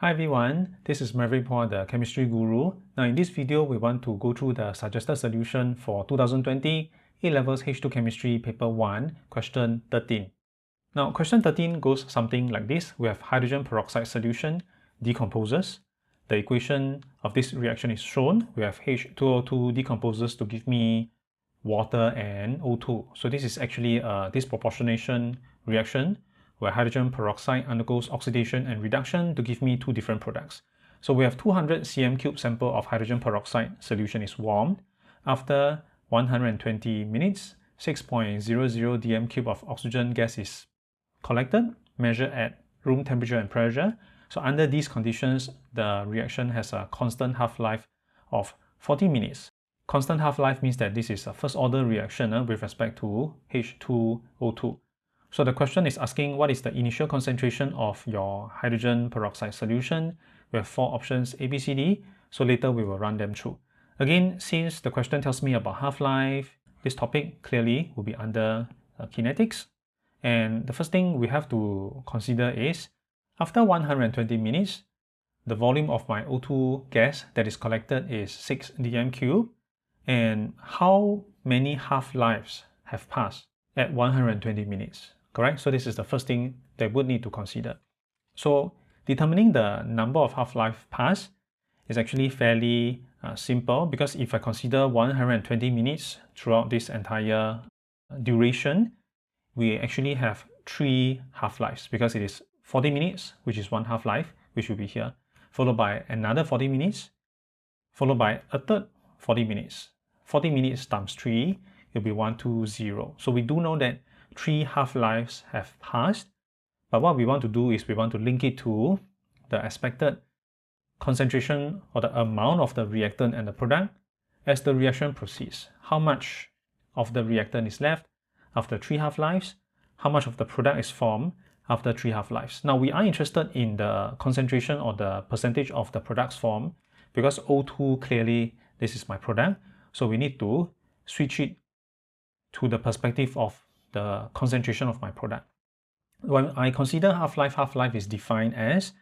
Hi everyone, this is Maverick Paul, the Chemistry Guru. Now in this video, we want to go through the suggested solution for 2020 A-Levels H2 Chemistry Paper 1, question 13. Now question 13 goes something like this. We have hydrogen peroxide solution decomposes. The equation of this reaction is shown. We have H2O2 decomposes to give me water and O2. So this is actually a disproportionation reaction where hydrogen peroxide undergoes oxidation and reduction to give me two different products. So we have 200 cm3 sample of hydrogen peroxide solution is warmed. After 120 minutes, 6.00 dm3 of oxygen gas is collected, measured at room temperature and pressure. So under these conditions, the reaction has a constant half-life of 40 minutes. Constant half-life means that this is a first-order reaction with respect to H2O2. So the question is asking what is the initial concentration of your hydrogen peroxide solution. We have four options A, B, C, D. So later we will run them through. Again, since the question tells me about half-life, this topic clearly will be under kinetics. And the first thing we have to consider is after 120 minutes, the volume of my O2 gas that is collected is 6 dm3. And how many half-lives have passed at 120 minutes? Correct? So this is the first thing that we would need to consider. So determining the number of half-life passed is actually fairly simple, because if I consider 120 minutes throughout this entire duration, we actually have three half-lives, because it is 40 minutes, which is one half-life, which will be here, followed by another 40 minutes, followed by a third 40 minutes. 40 minutes times 3 will be 120. So we do know that 3 half-lives have passed, but what we want to do is we want to link it to the expected concentration or the amount of the reactant and the product as the reaction proceeds. How much of the reactant is left after 3 half-lives? How much of the product is formed after 3 half-lives? Now we are interested in the concentration or the percentage of the products formed, because O2 clearly this is my product. So we need to switch it to the perspective of the concentration of my product. When I consider half-life is defined as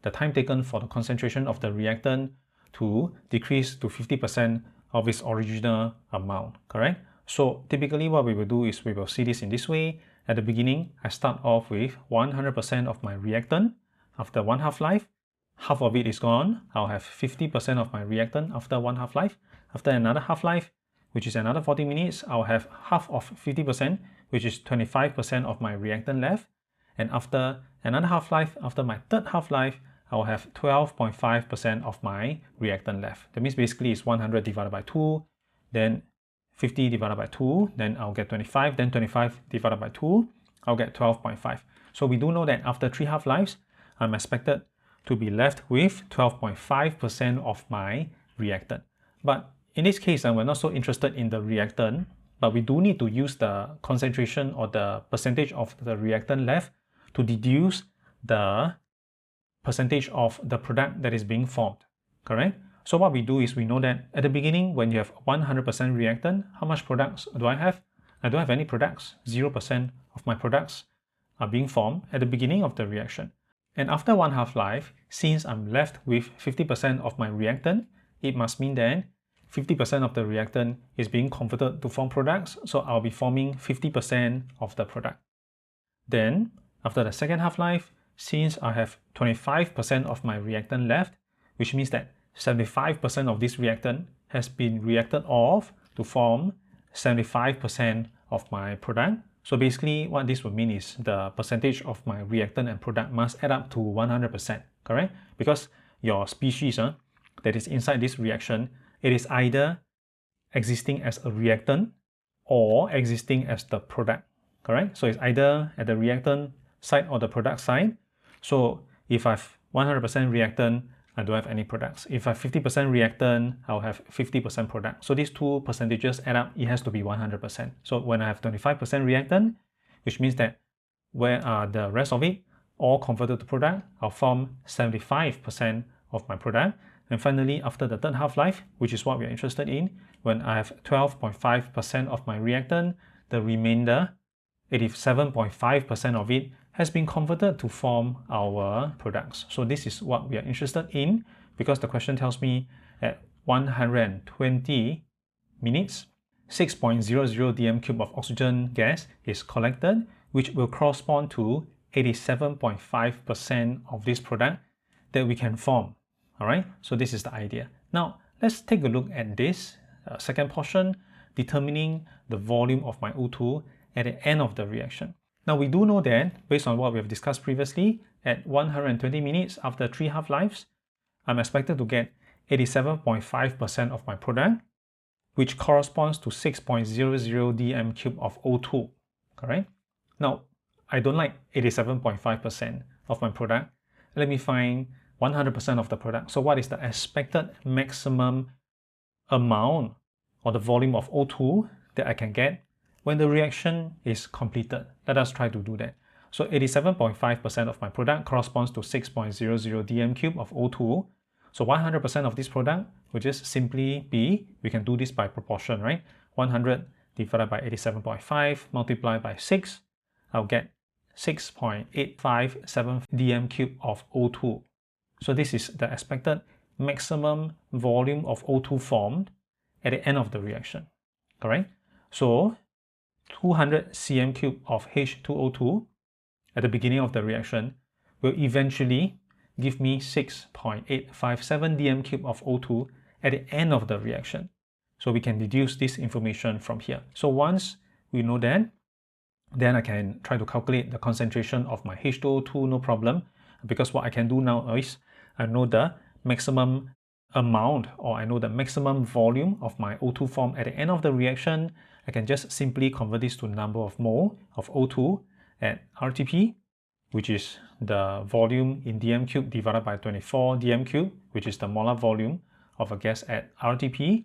the time taken for the concentration of the reactant to decrease to 50% of its original amount, correct? So typically what we will do is we will see this in this way. At the beginning, I start off with 100% of my reactant. After one half-life, half of it is gone. I'll have 50% of my reactant after one half-life. After another half-life, which is another 40 minutes, I'll have half of 50%, which is 25% of my reactant left. And after another half-life, after my third half-life, I'll have 12.5% of my reactant left. That means basically it's 100 divided by 2, then 50 divided by 2, then I'll get 25, then 25 divided by 2, I'll get 12.5. So we do know that after 3 half-lives, I'm expected to be left with 12.5% of my reactant. But in this case, we're not so interested in the reactant, but we do need to use the concentration or the percentage of the reactant left to deduce the percentage of the product that is being formed, correct? So what we do is we know that at the beginning, when you have 100% reactant, how much products do I have? I don't have any products. 0% of my products are being formed at the beginning of the reaction. And after one half-life, since I'm left with 50% of my reactant, it must mean that 50% of the reactant is being converted to form products, so I'll be forming 50% of the product. Then, after the second half-life, since I have 25% of my reactant left, which means that 75% of this reactant has been reacted off to form 75% of my product. So basically, what this would mean is the percentage of my reactant and product must add up to 100%, correct? Because your species that is inside this reaction, it is either existing as a reactant or existing as the product, correct? So it's either at the reactant side or the product side. So if I have 100% reactant, I don't have any products. If I have 50% reactant, I'll have 50% product. So these two percentages add up, it has to be 100%. So when I have 25% reactant, which means that where are the rest of it all converted to product, I'll form 75% of my product. And finally, after the third half-life, which is what we're interested in, when I have 12.5% of my reactant, the remainder, 87.5% of it has been converted to form our products. So this is what we are interested in, because the question tells me at 120 minutes, 6.00 dm cube of oxygen gas is collected, which will correspond to 87.5% of this product that we can form. All right, so this is the idea. Now, let's take a look at this second portion, determining the volume of my O2 at the end of the reaction. Now, we do know that, based on what we have discussed previously, at 120 minutes after 3 half-lives, I'm expected to get 87.5% of my product, which corresponds to 6.00 dm cube of O2, correct? Now, I don't like 87.5% of my product. Let me find 100% of the product. So what is the expected maximum amount or the volume of O2 that I can get when the reaction is completed? Let us try to do that. So 87.5% of my product corresponds to 6.00 dm cube of O2. So 100% of this product will just simply be, we can do this by proportion, right? 100 divided by 87.5 multiplied by 6, I'll get 6.857 dm cube of O2. So this is the expected maximum volume of O2 formed at the end of the reaction, correct? So 200 cm cube of H2O2 at the beginning of the reaction will eventually give me 6.857 dm cube of O2 at the end of the reaction. So we can deduce this information from here. So once we know that, then I can try to calculate the concentration of my H2O2, no problem, because what I can do now is I know the maximum amount, or I know the maximum volume of my O2 formed at the end of the reaction. I can just simply convert this to number of mole of O2 at RTP, which is the volume in dm cube divided by 24 dm cube, which is the molar volume of a gas at RTP.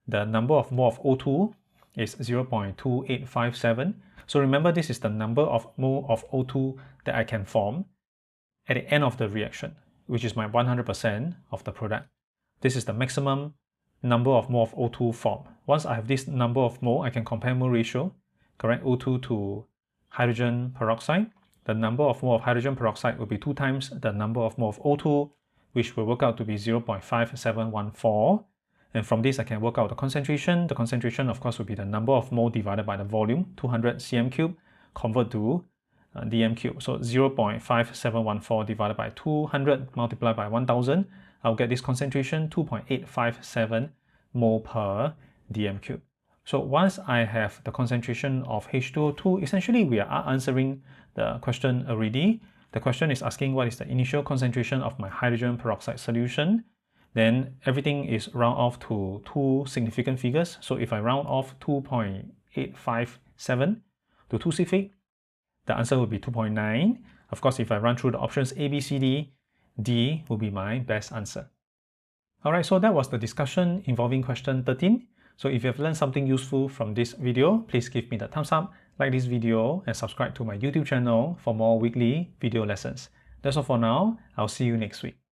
The number of mole of O2 is 0.2857. So remember, this is the number of mole of O2 that I can form at the end of the reaction, which is my 100% of the product. This is the maximum number of mole of O2 formed. Once I have this number of mole, I can compare mole ratio, correct, O2 to hydrogen peroxide. The number of mole of hydrogen peroxide will be 2 times the number of mole of O2, which will work out to be 0.5714. And from this, I can work out the concentration. The concentration, of course, will be the number of mole divided by the volume, 200 cm cube, convert to dm cube. So 0.5714 divided by 200 multiplied by 1000, I'll get this concentration, 2.857 mole per dm cube. So once I have the concentration of H2O2, essentially we are answering the question already. The question is asking what is the initial concentration of my hydrogen peroxide solution. Then everything is round off to 2 significant figures. So if I round off 2.857 to 2 sig, the answer will be 2.9. Of course, if I run through the options A, B, C, D, D will be my best answer. Alright, so that was the discussion involving question 13. So if you have learned something useful from this video, please give me the thumbs up, like this video, and subscribe to my YouTube channel for more weekly video lessons. That's all for now. I'll see you next week.